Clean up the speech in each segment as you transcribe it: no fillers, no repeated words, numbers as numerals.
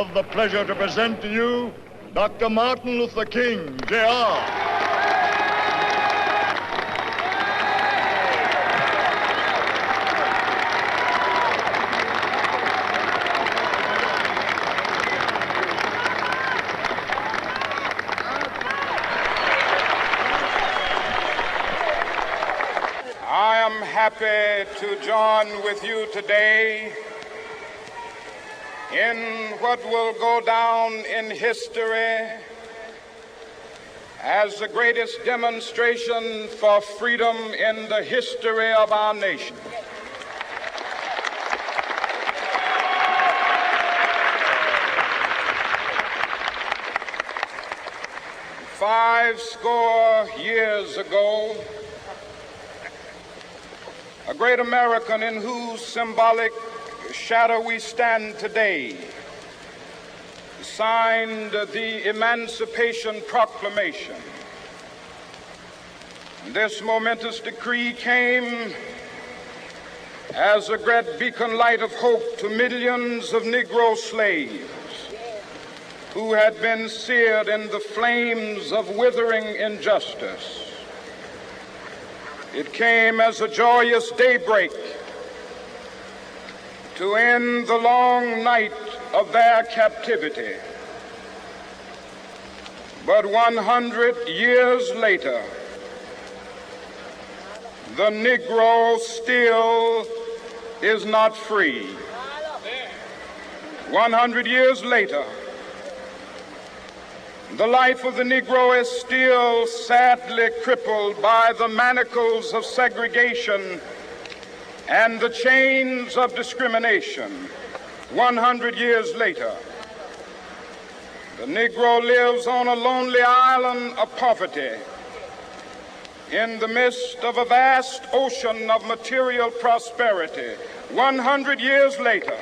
have the pleasure to present to you Dr. Martin Luther King, Jr. I am happy to join with you today in what will go down in history as the greatest demonstration for freedom in the history of our nation. Five score years ago, a great American in whose symbolic shadow we stand today signed the Emancipation Proclamation. This momentous decree came as a great beacon light of hope to millions of Negro slaves who had been seared in the flames of withering injustice. It came as a joyous daybreak to end the long night of their captivity. But 100 years later, the Negro still is not free. 100 years later, the life of the Negro is still sadly crippled by the manacles of segregation and the chains of discrimination. 100 years later, the Negro lives on a lonely island of poverty in the midst of a vast ocean of material prosperity. 100 years later,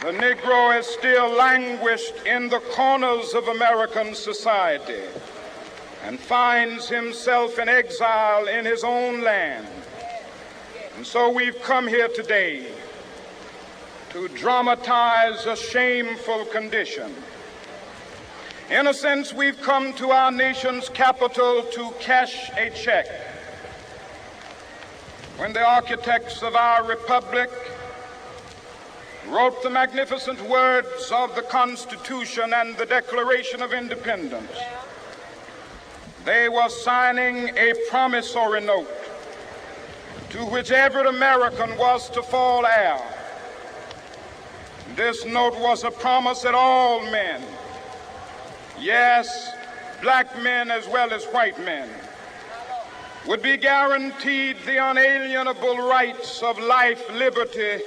the Negro is still languished in the corners of American society and finds himself in exile in his own land. And so we've come here today to dramatize a shameful condition. In a sense, we've come to our nation's capital to cash a check. When the architects of our republic wrote the magnificent words of the Constitution and the Declaration of Independence, they were signing a promissory note to which every American was to fall heir. This note was a promise that all men, yes, black men as well as white men, would be guaranteed the unalienable rights of life, liberty,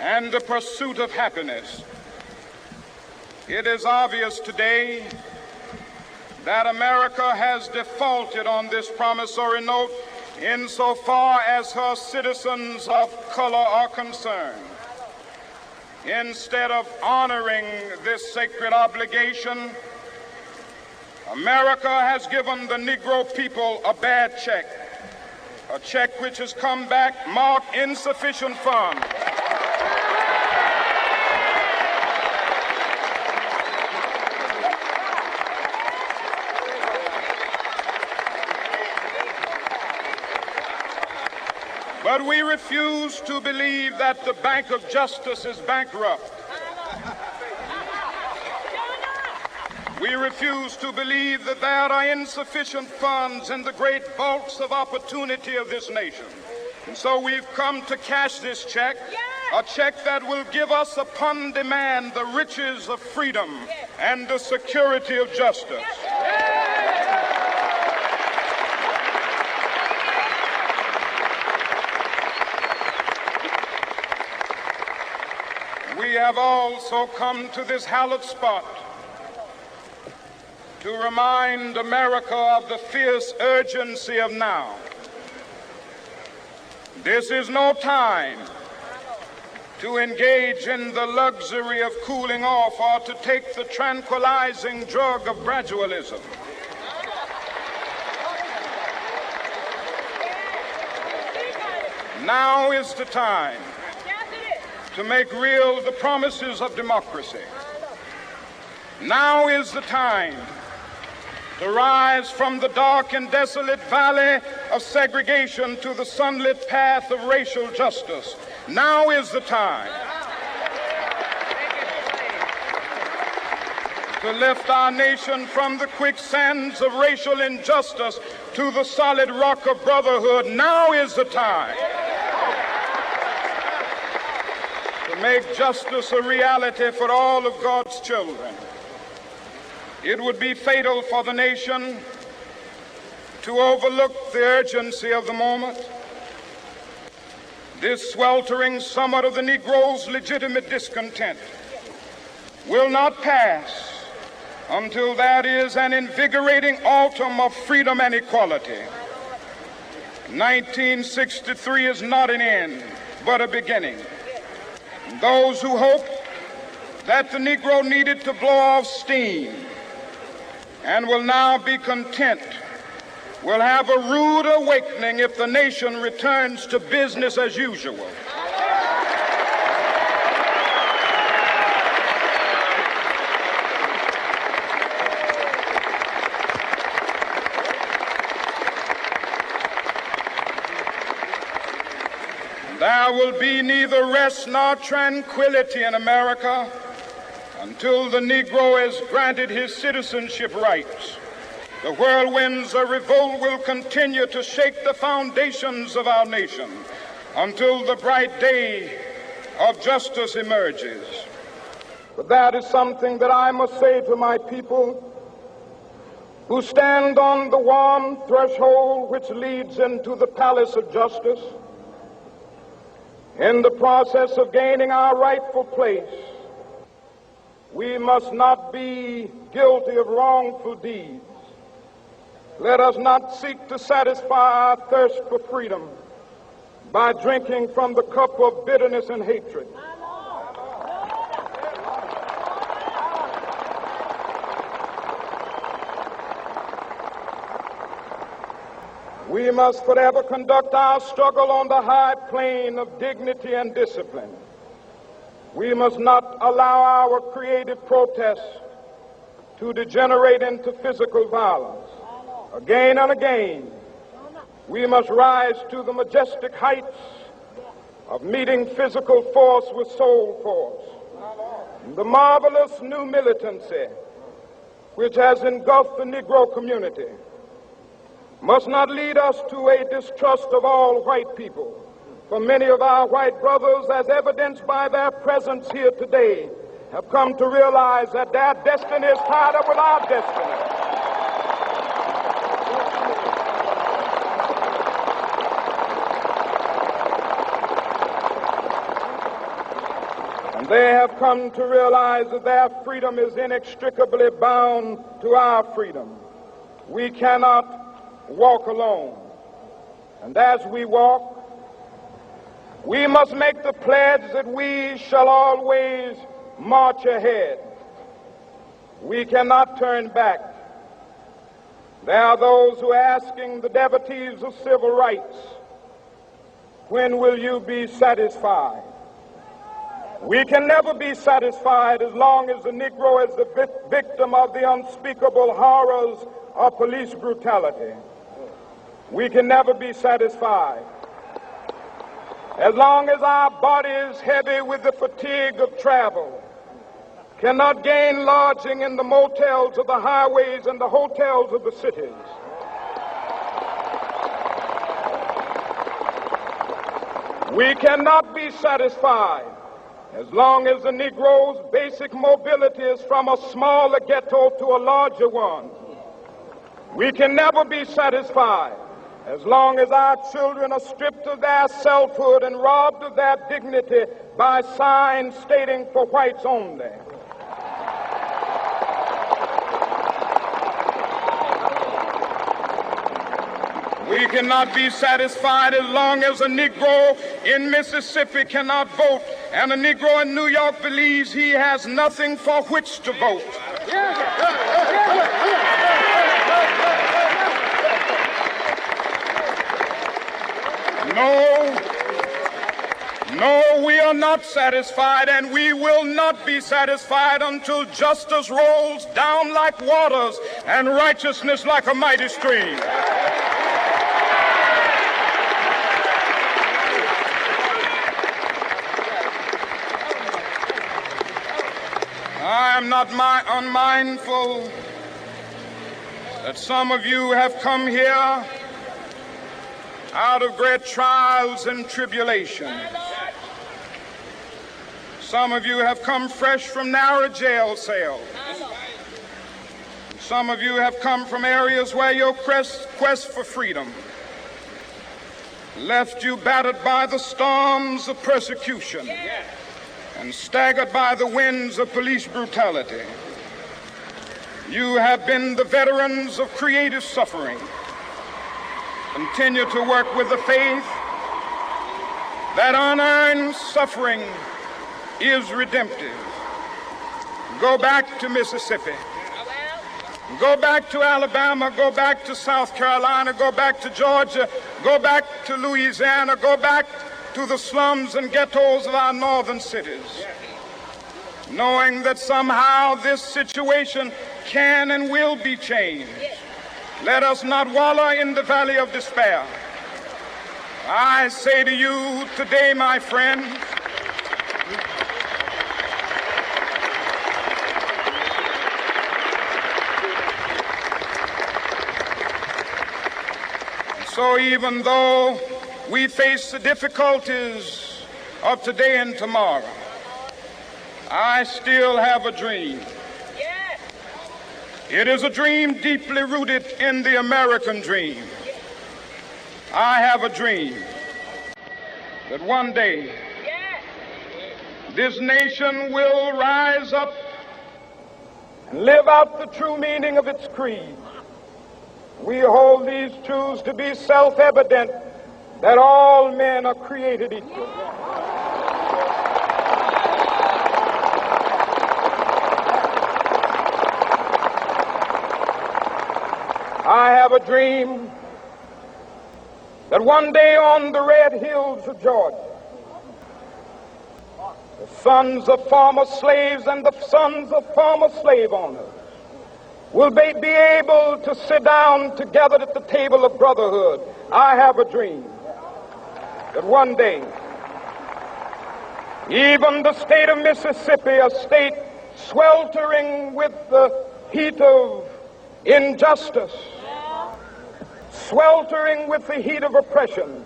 and the pursuit of happiness. It is obvious today that America has defaulted on this promissory note insofar as her citizens of color are concerned. Instead of honoring this sacred obligation, America has given the Negro people a bad check, a check which has come back marked insufficient funds. But we refuse to believe that the Bank of Justice is bankrupt. We refuse to believe that there are insufficient funds in the great vaults of opportunity of this nation. And so we've come to cash this check, a check that will give us upon demand the riches of freedom and the security of justice. We have also come to this hallowed spot to remind America of the fierce urgency of now. This is no time to engage in the luxury of cooling off or to take the tranquilizing drug of gradualism. Now is the time to make real the promises of democracy. Now is the time to rise from the dark and desolate valley of segregation to the sunlit path of racial justice. Now is the time to lift our nation from the quicksands of racial injustice to the solid rock of brotherhood. Now is the time to make justice a reality for all of God's children. It would be fatal for the nation to overlook the urgency of the moment. This sweltering summit of the Negro's legitimate discontent will not pass until that is an invigorating autumn of freedom and equality. 1963 is not an end, but a beginning. Those who hope that the Negro needed to blow off steam and will now be content will have a rude awakening if the nation returns to business as usual. There will be neither rest nor tranquility in America until the Negro is granted his citizenship rights. The whirlwinds of revolt will continue to shake the foundations of our nation until the bright day of justice emerges. But that is something that I must say to my people who stand on the warm threshold which leads into the palace of justice. In the process of gaining our rightful place, we must not be guilty of wrongful deeds. Let us not seek to satisfy our thirst for freedom by drinking from the cup of bitterness and hatred. We must forever conduct our struggle on the high plane of dignity and discipline. We must not allow our creative protests to degenerate into physical violence. Again and again, we must rise to the majestic heights of meeting physical force with soul force. The marvelous new militancy which has engulfed the Negro community must not lead us to a distrust of all white people. For many of our white brothers, as evidenced by their presence here today, have come to realize that their destiny is tied up with our destiny. And they have come to realize that their freedom is inextricably bound to our freedom. We cannot walk alone. And as we walk, we must make the pledge that we shall always march ahead. We cannot turn back. There are those who are asking the devotees of civil rights, when will you be satisfied? We can never be satisfied as long as the Negro is the victim of the unspeakable horrors of police brutality. We can never be satisfied as long as our bodies, heavy with the fatigue of travel, cannot gain lodging in the motels of the highways and the hotels of the cities. We cannot be satisfied as long as the Negro's basic mobility is from a smaller ghetto to a larger one. We can never be satisfied as long as our children are stripped of their selfhood and robbed of their dignity by signs stating for whites only. We cannot be satisfied as long as a Negro in Mississippi cannot vote and a Negro in New York believes he has nothing for which to vote. No, we are not satisfied, and we will not be satisfied until justice rolls down like waters and righteousness like a mighty stream. I am not unmindful that some of you have come here out of great trials and tribulations. Some of you have come fresh from narrow jail cells. Some of you have come from areas where your quest for freedom left you battered by the storms of persecution and staggered by the winds of police brutality. You have been the veterans of creative suffering. Continue to work with the faith that unearned suffering is redemptive. Go back to Mississippi. Go back to Alabama. Go back to South Carolina. Go back to Georgia. Go back to Louisiana. Go back to the slums and ghettos of our northern cities, knowing that somehow this situation can and will be changed. Let us not wallow in the valley of despair. I say to you today, my friends, so even though we face the difficulties of today and tomorrow, I still have a dream. It is a dream deeply rooted in the American dream. I have a dream that one day this nation will rise up and live out the true meaning of its creed. We hold these truths to be self-evident, that all men are created equal. I have a dream that one day on the red hills of Georgia, the sons of former slaves and the sons of former slave owners will be able to sit down together at the table of brotherhood. I have a dream that one day, even the state of Mississippi, a state sweltering with the heat of injustice, sweltering with the heat of oppression,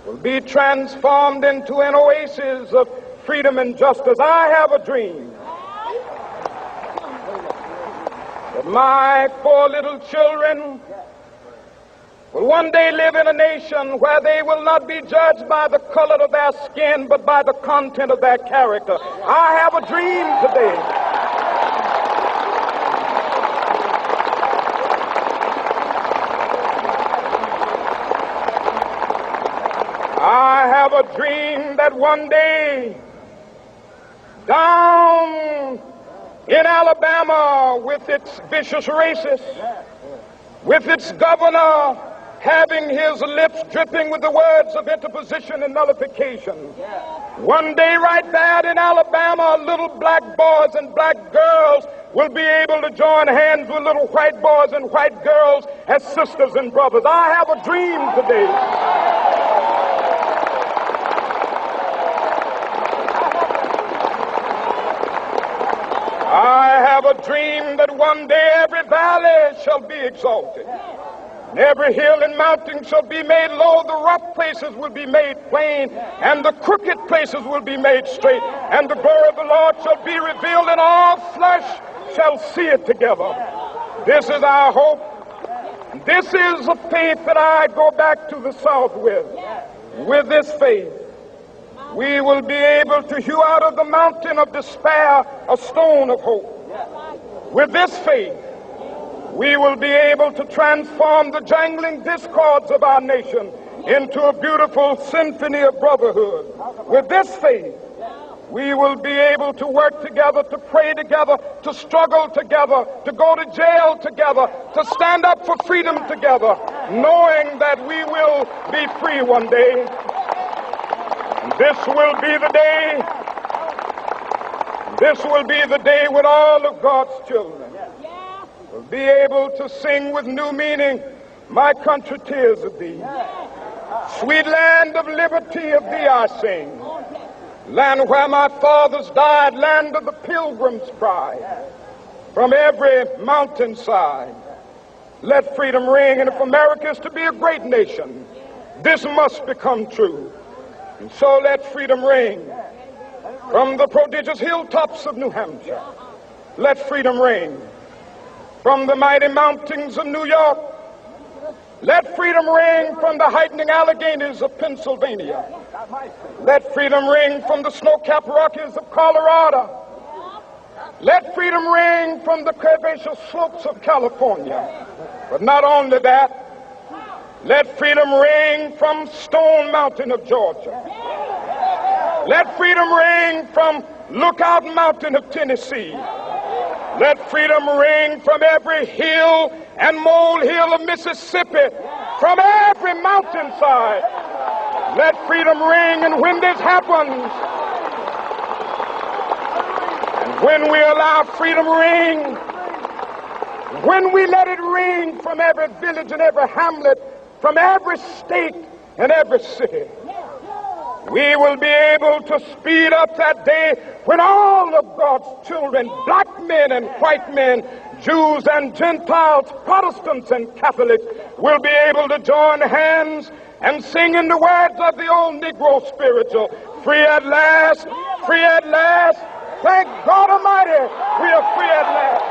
will be transformed into an oasis of freedom and justice. I have a dream that my 4 little children will one day live in a nation where they will not be judged by the color of their skin, but by the content of their character. I have a dream today. I have a dream that one day down in Alabama, with its vicious racists, with its governor having his lips dripping with the words of interposition and nullification, one day right there in Alabama, little black boys and black girls will be able to join hands with little white boys and white girls as sisters and brothers. I have a dream today. I have a dream that one day every valley shall be exalted, and every hill and mountain shall be made low, the rough places will be made plain, and the crooked places will be made straight, and the glory of the Lord shall be revealed, and all flesh shall see it together. This is our hope. This is the faith that I go back to the South with. With this faith, we will be able to hew out of the mountain of despair a stone of hope. With this faith, we will be able to transform the jangling discords of our nation into a beautiful symphony of brotherhood. With this faith, we will be able to work together, to pray together, to struggle together, to go to jail together, to stand up for freedom together, knowing that we will be free one day. And This will be the day. This will be the day when all of God's children will be able to sing with new meaning, my country, tears of thee. Sweet land of liberty, of thee I sing. Land where my fathers died, land of the pilgrim's pride. From every mountainside, let freedom ring. And if America is to be a great nation, this must become true. And so let freedom ring. From the prodigious hilltops of New Hampshire, let freedom ring. From the mighty mountains of New York, let freedom ring. From the heightening Alleghanies of Pennsylvania, let freedom ring. From the snow-capped Rockies of Colorado, let freedom ring. From the curvaceous slopes of California. But not only that, let freedom ring from Stone Mountain of Georgia. Let freedom ring from Lookout Mountain of Tennessee. Let freedom ring from every hill and molehill of Mississippi, from every mountainside. Let freedom ring. And when this happens, and when we allow freedom ring, when we let it ring from every village and every hamlet, from every state and every city, we will be able to speed up that day when all of God's children, black men and white men, Jews and Gentiles, Protestants and Catholics, will be able to join hands and sing in the words of the old Negro spiritual, free at last, free at last. Thank God Almighty, we are free at last.